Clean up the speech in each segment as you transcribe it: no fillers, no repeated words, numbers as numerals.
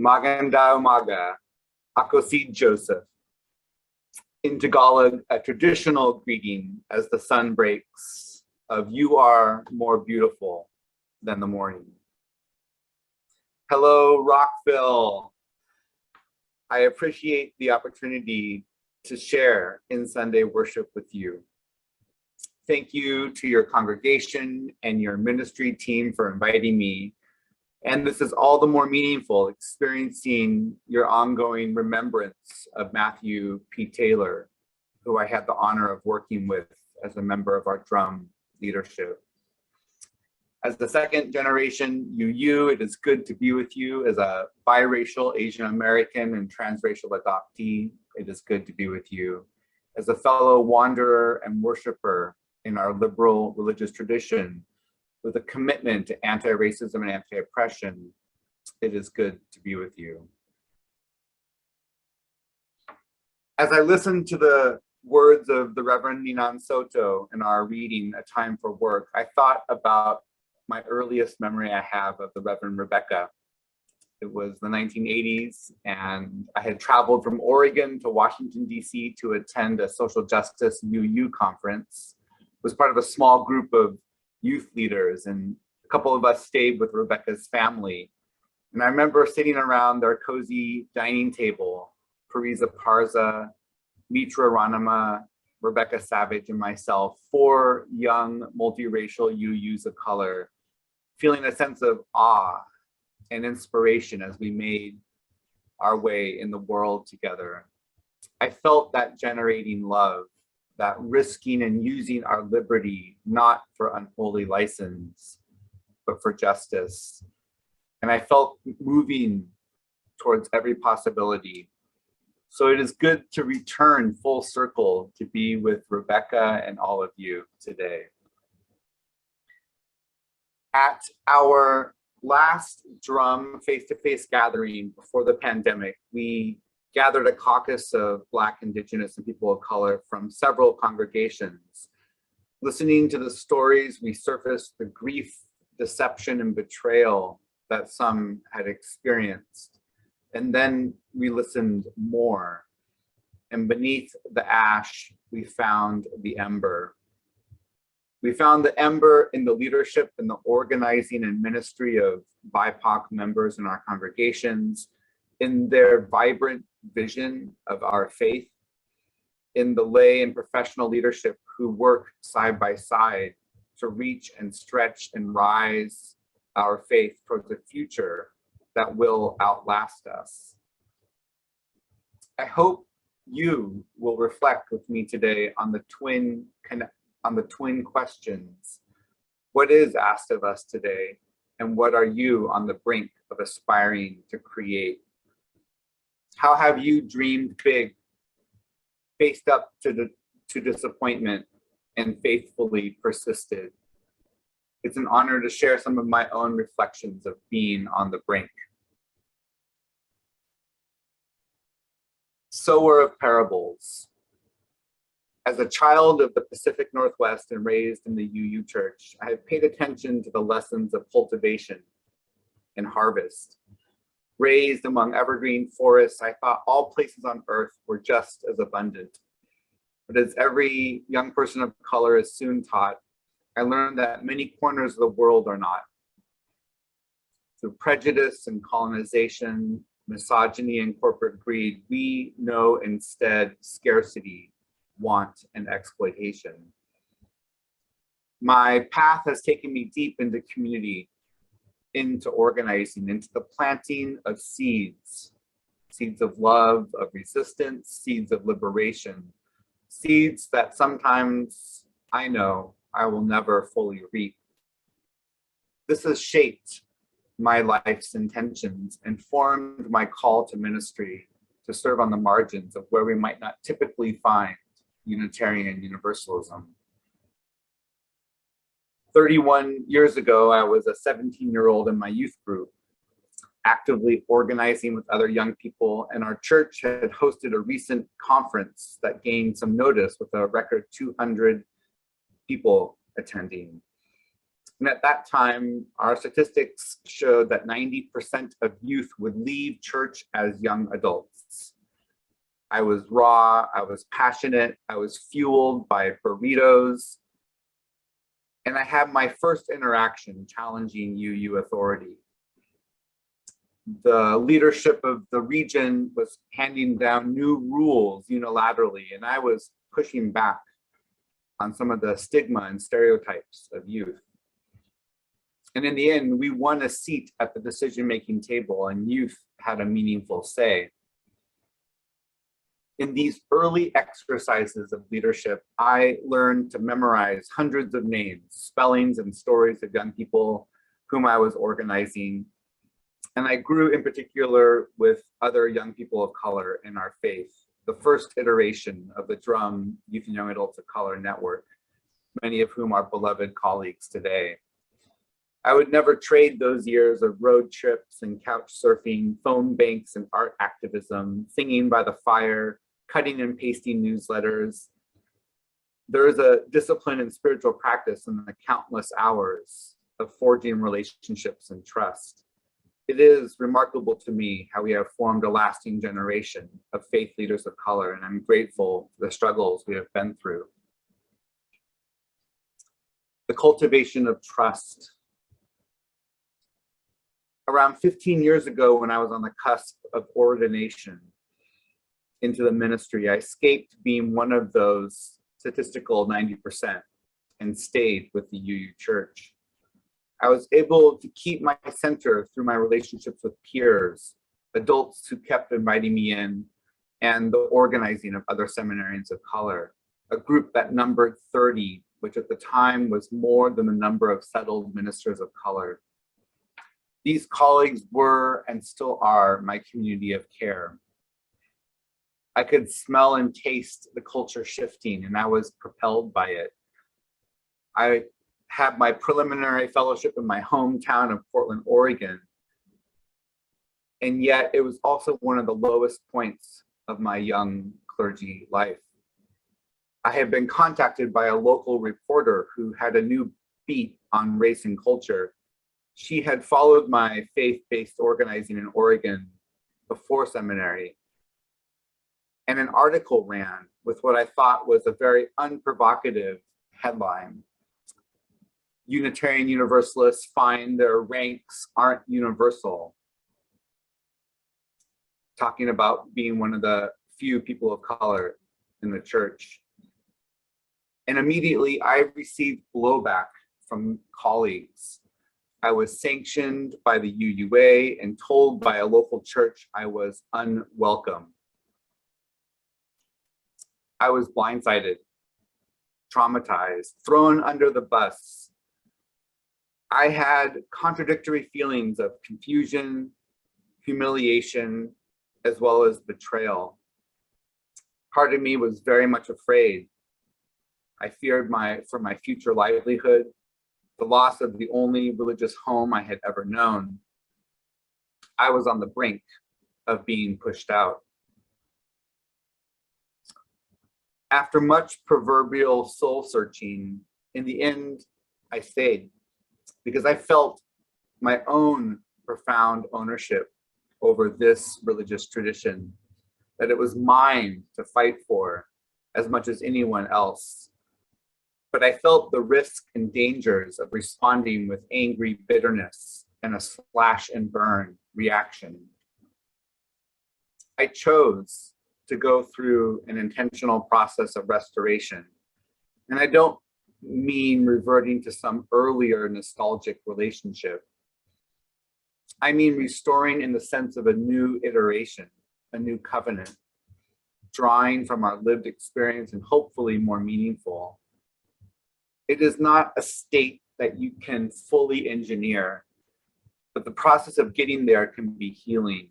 Maganda umaga, ako si Joseph. In Tagalog, a traditional greeting as the sun breaks of you are more beautiful than the morning. Hello, Rockville. I appreciate the opportunity to share in Sunday worship with you. Thank you to your congregation and your ministry team for inviting me. And this is all the more meaningful, experiencing your ongoing remembrance of Matthew P. Taylor, who I had the honor of working with as a member of our drum leadership. As the second generation UU, it is good to be with you. As a biracial Asian American and transracial adoptee, it is good to be with you. As a fellow wanderer and worshiper in our liberal religious tradition, with a commitment to anti-racism and anti-oppression, it is good to be with you. As I listened to the words of the Reverend Ninan Soto in our reading, A Time for Work, I thought about my earliest memory I have of the Reverend Rebecca. It was the 1980s, and I had traveled from Oregon to Washington, D.C. to attend a social justice UU conference. It was part of a small group of youth leaders, and a couple of us stayed with Rebecca's family. And I remember sitting around their cozy dining table, Pariza Parza, Mitra Ranama, Rebecca Savage, and myself, 4 young multiracial UUs of color, feeling a sense of awe and inspiration as we made our way in the world together. I felt that generating love, that risking and using our liberty, not for unholy license, but for justice. And I felt moving towards every possibility. So it is good to return full circle to be with Rebecca and all of you today. At our last drum face-to-face gathering before the pandemic, we gathered a caucus of Black, Indigenous, and people of color from several congregations. Listening to the stories, we surfaced the grief, deception, and betrayal that some had experienced. And then we listened more. And beneath the ash, we found the ember. We found the ember in the leadership and the organizing and ministry of BIPOC members in our congregations, in their vibrant vision of our faith, in the lay and professional leadership who work side by side to reach and stretch and rise our faith towards a future that will outlast us. I hope you will reflect with me today on the twin questions. What is asked of us today, and what are you on the brink of aspiring to create? How have you dreamed big, faced up to disappointment, and faithfully persisted? It's an honor to share some of my own reflections of being on the brink. Sower of parables. As a child of the Pacific Northwest and raised in the UU Church, I have paid attention to the lessons of cultivation and harvest. Raised among evergreen forests, I thought all places on earth were just as abundant. But as every young person of color is soon taught, I learned that many corners of the world are not. Through prejudice and colonization, misogyny and corporate greed, we know instead scarcity, want, and exploitation. My path has taken me deep into community, into organizing, into the planting of seeds of love, of resistance, seeds of liberation, seeds that sometimes I know I will never fully reap. This has shaped my life's intentions and formed my call to ministry, to serve on the margins of where we might not typically find Unitarian Universalism. 31 years ago, I was a 17-year-old in my youth group, actively organizing with other young people, and our church had hosted a recent conference that gained some notice with a record 200 people attending. And at that time, our statistics showed that 90% of youth would leave church as young adults. I was raw, I was passionate, I was fueled by burritos, and I had my first interaction challenging UU authority. The leadership of the region was handing down new rules unilaterally, and I was pushing back on some of the stigma and stereotypes of youth. And in the end, we won a seat at the decision-making table, and youth had a meaningful say. In these early exercises of leadership, I learned to memorize hundreds of names, spellings, and stories of young people whom I was organizing. And I grew in particular with other young people of color in our faith, the first iteration of the Drum Youth and Young Adults of Color Network, many of whom are beloved colleagues today. I would never trade those years of road trips and couch surfing, phone banks and art activism, singing by the fire, cutting and pasting newsletters. There is a discipline and spiritual practice in the countless hours of forging relationships and trust. It is remarkable to me how we have formed a lasting generation of faith leaders of color, and I'm grateful for the struggles we have been through. The cultivation of trust. Around 15 years ago, when I was on the cusp of ordination into the ministry, I escaped being one of those statistical 90% and stayed with the UU Church. I was able to keep my center through my relationships with peers, adults who kept inviting me in, and the organizing of other seminarians of color, a group that numbered 30, which at the time was more than the number of settled ministers of color. These colleagues were and still are my community of care. I could smell and taste the culture shifting, and I was propelled by it. I had my preliminary fellowship in my hometown of Portland, Oregon, and yet it was also one of the lowest points of my young clergy life. I had been contacted by a local reporter who had a new beat on race and culture. She had followed my faith-based organizing in Oregon before seminary, and an article ran with what I thought was a very unprovocative headline. Unitarian Universalists find their ranks aren't universal. Talking about being one of the few people of color in the church. And immediately I received blowback from colleagues. I was sanctioned by the UUA and told by a local church I was unwelcome. I was blindsided, traumatized, thrown under the bus. I had contradictory feelings of confusion, humiliation, as well as betrayal. Part of me was very much afraid. I feared for my future livelihood, the loss of the only religious home I had ever known. I was on the brink of being pushed out. After much proverbial soul searching, in the end, I stayed because I felt my own profound ownership over this religious tradition, that it was mine to fight for as much as anyone else. But I felt the risk and dangers of responding with angry bitterness and a slash and burn reaction. I chose to go through an intentional process of restoration. And I don't mean reverting to some earlier nostalgic relationship. I mean restoring in the sense of a new iteration, a new covenant, drawing from our lived experience and hopefully more meaningful. It is not a state that you can fully engineer, but the process of getting there can be healing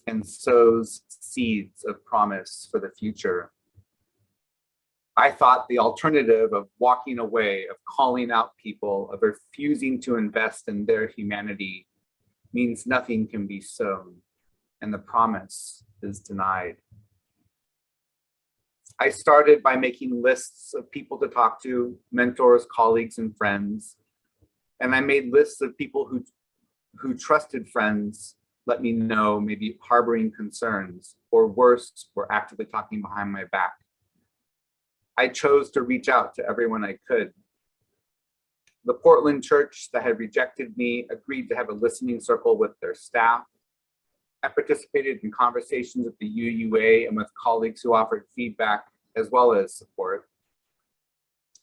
and sows seeds of promise for the future. I thought the alternative of walking away, of calling out people, of refusing to invest in their humanity means nothing can be sown and the promise is denied. I started by making lists of people to talk to, mentors, colleagues, and friends. And I made lists of people who trusted friends let me know maybe harboring concerns, or worse, were actively talking behind my back. I chose to reach out to everyone I could. The Portland church that had rejected me agreed to have a listening circle with their staff. I participated in conversations with the UUA and with colleagues who offered feedback as well as support.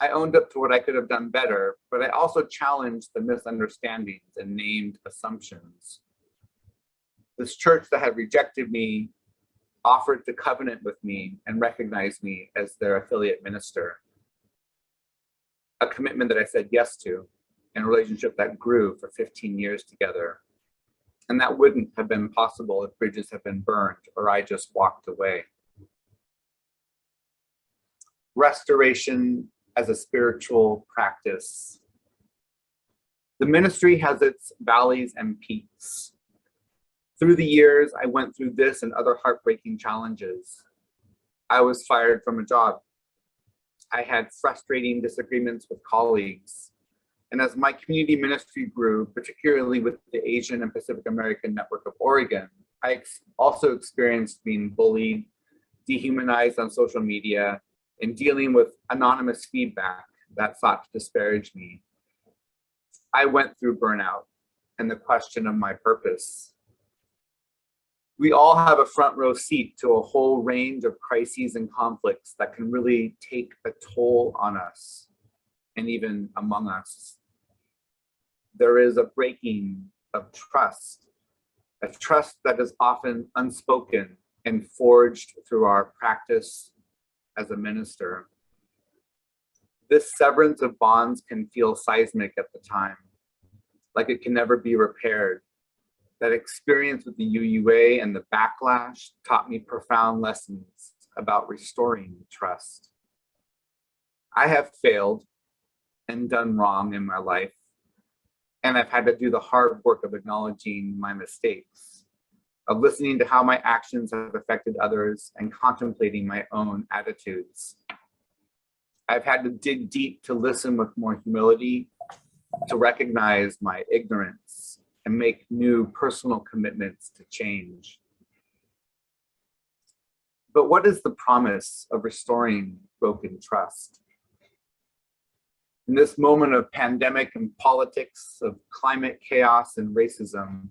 I owned up to what I could have done better, but I also challenged the misunderstandings and named assumptions. This church that had rejected me offered to covenant with me and recognize me as their affiliate minister. A commitment that I said yes to, and a relationship that grew for 15 years together. And that wouldn't have been possible if bridges had been burned or I just walked away. Restoration as a spiritual practice. The ministry has its valleys and peaks. Through the years, I went through this and other heartbreaking challenges. I was fired from a job. I had frustrating disagreements with colleagues. And as my community ministry grew, particularly with the Asian and Pacific American Network of Oregon, I also experienced being bullied, dehumanized on social media, and dealing with anonymous feedback that sought to disparage me. I went through burnout and the question of my purpose. We all have a front row seat to a whole range of crises and conflicts that can really take a toll on us and even among us. There is a breaking of trust, a trust that is often unspoken and forged through our practice as a minister. This severance of bonds can feel seismic at the time, like it can never be repaired. That experience with the UUA and the backlash taught me profound lessons about restoring trust. I have failed and done wrong in my life, and I've had to do the hard work of acknowledging my mistakes, of listening to how my actions have affected others and contemplating my own attitudes. I've had to dig deep to listen with more humility, to recognize my ignorance, and make new personal commitments to change. But what is the promise of restoring broken trust? In this moment of pandemic and politics, of climate chaos and racism,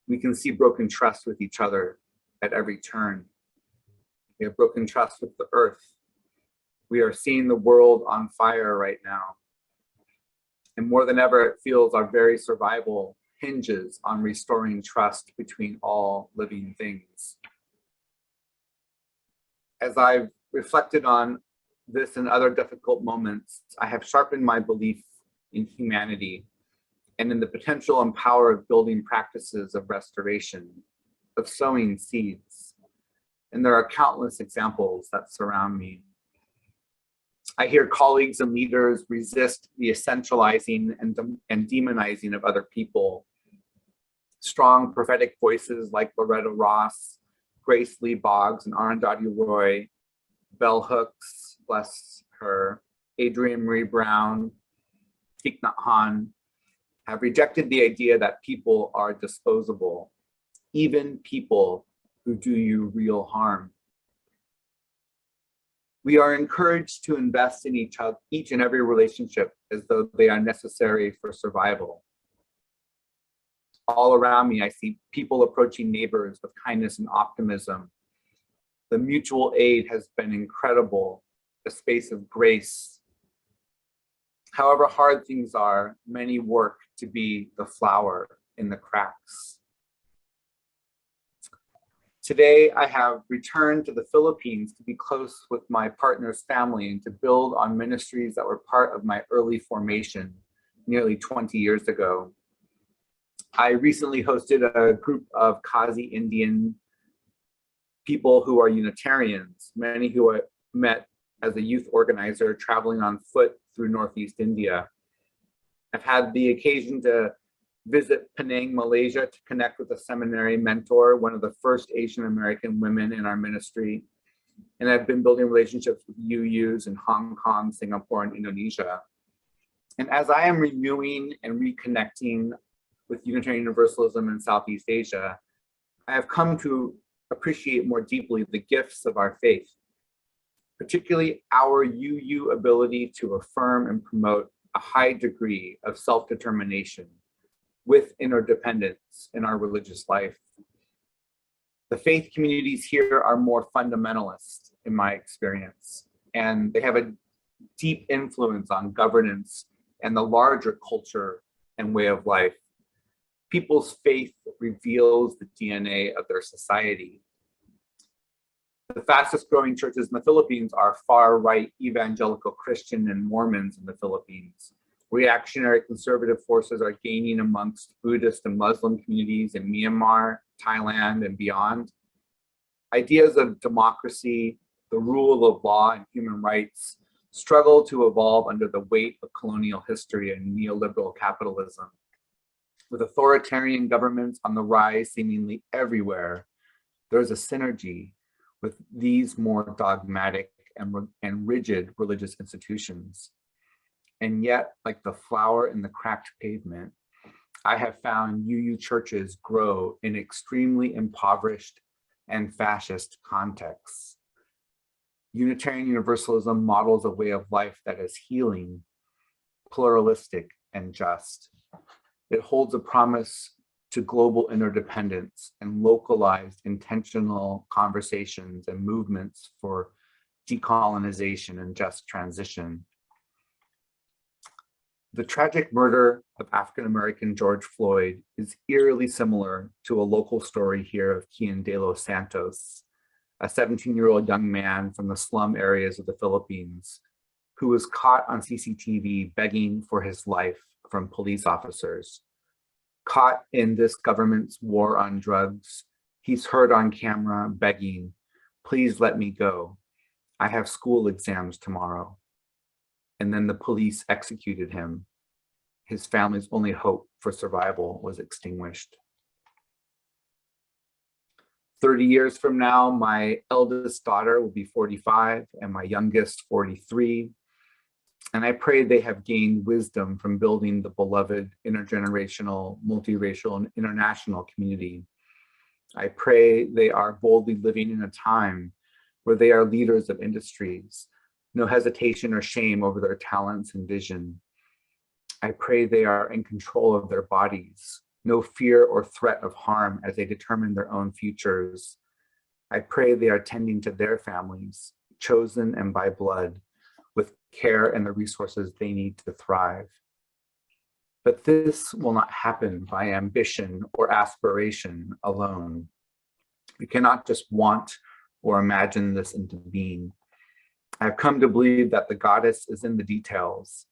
we can see broken trust with each other at every turn. We have broken trust with the earth. We are seeing the world on fire right now. And more than ever, it feels our very survival hinges on restoring trust between all living things. As I've reflected on this and other difficult moments, I have sharpened my belief in humanity and in the potential and power of building practices of restoration, of sowing seeds. And there are countless examples that surround me. I hear colleagues and leaders resist the essentializing and demonizing of other people. Strong prophetic voices like Loretta Ross, Grace Lee Boggs, and Arundhati Roy, Bell Hooks, bless her, Adrienne Marie Brown, Thich Nhat Hanh, have rejected the idea that people are disposable, even people who do you real harm. We are encouraged to invest in each and every relationship as though they are necessary for survival. All around me, I see people approaching neighbors with kindness and optimism. The mutual aid has been incredible, a space of grace. However hard things are, many work to be the flower in the cracks. Today, I have returned to the Philippines to be close with my partner's family and to build on ministries that were part of my early formation nearly 20 years ago. I recently hosted a group of Kazi Indian people who are Unitarians, many who I met as a youth organizer traveling on foot through Northeast India. I've had the occasion to visit Penang, Malaysia to connect with a seminary mentor, one of the first Asian American women in our ministry. And I've been building relationships with UUs in Hong Kong, Singapore, and Indonesia. And as I am renewing and reconnecting with Unitarian Universalism in Southeast Asia, I have come to appreciate more deeply the gifts of our faith, particularly our UU ability to affirm and promote a high degree of self-determination with interdependence in our religious life. The faith communities here are more fundamentalist in my experience, and they have a deep influence on governance and the larger culture and way of life. People's faith reveals the DNA of their society. The fastest growing churches in the Philippines are far-right evangelical Christian and Mormons in the Philippines. Reactionary conservative forces are gaining amongst Buddhist and Muslim communities in Myanmar, Thailand, and beyond. Ideas of democracy, the rule of law, and human rights struggle to evolve under the weight of colonial history and neoliberal capitalism. With authoritarian governments on the rise seemingly everywhere, there's a synergy with these more dogmatic and rigid religious institutions. And yet, like the flower in the cracked pavement, I have found UU churches grow in extremely impoverished and fascist contexts. Unitarian Universalism models a way of life that is healing, pluralistic, and just. It holds a promise to global interdependence and localized intentional conversations and movements for decolonization and just transition. The tragic murder of African-American George Floyd is eerily similar to a local story here of Kian de los Santos, a 17-year-old young man from the slum areas of the Philippines who was caught on CCTV begging for his life from police officers. Caught in this government's war on drugs, he's heard on camera begging, "Please let me go. I have school exams tomorrow." And then the police executed him. His family's only hope for survival was extinguished. 30 years from now, my eldest daughter will be 45 and my youngest 43. And I pray they have gained wisdom from building the beloved intergenerational, multiracial, and international community. I pray they are boldly living in a time where they are leaders of industries, no hesitation or shame over their talents and vision. I pray they are in control of their bodies, no fear or threat of harm as they determine their own futures. I pray they are tending to their families, chosen and by blood, with care and the resources they need to thrive. But this will not happen by ambition or aspiration alone. We cannot just want or imagine this into being. I've come to believe that the goddess is in the details.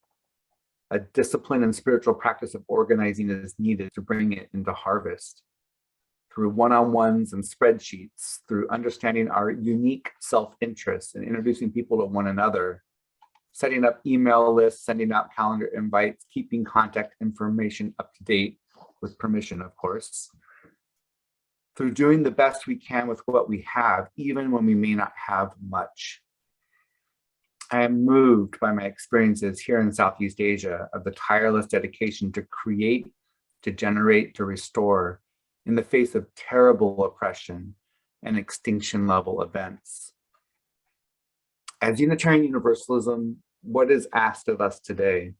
A discipline and spiritual practice of organizing is needed to bring it into harvest. Through one-on-ones and spreadsheets, through understanding our unique self-interests and introducing people to one another, setting up email lists, sending out calendar invites, keeping contact information up to date with permission, of course. Through doing the best we can with what we have, even when we may not have much. I am moved by my experiences here in Southeast Asia of the tireless dedication to create, to generate, to restore in the face of terrible oppression and extinction level events. As Unitarian Universalism, what is asked of us today?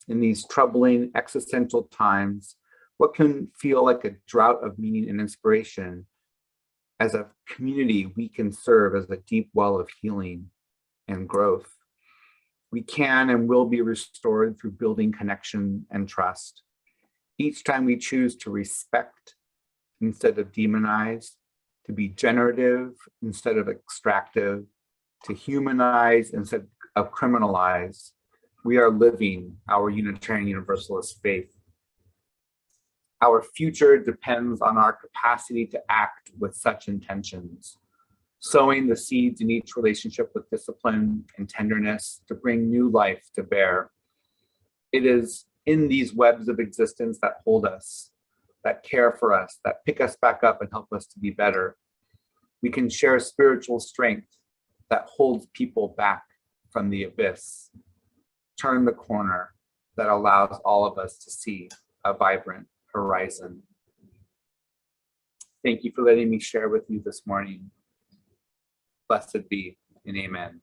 In these troubling existential times, what can feel like a drought of meaning and inspiration? As a community, we can serve as a deep well of healing and growth. We can and will be restored through building connection and trust. Each time we choose to respect instead of demonize, to be generative instead of extractive, to humanize instead of criminalize, we are living our Unitarian Universalist faith. Our future depends on our capacity to act with such intentions, sowing the seeds in each relationship with discipline and tenderness to bring new life to bear. It is in these webs of existence that hold us, that care for us, that pick us back up and help us to be better. We can share spiritual strength that holds people back from the abyss. Turn the corner, that allows all of us to see a vibrant horizon. Thank you for letting me share with you this morning. Blessed be, and amen.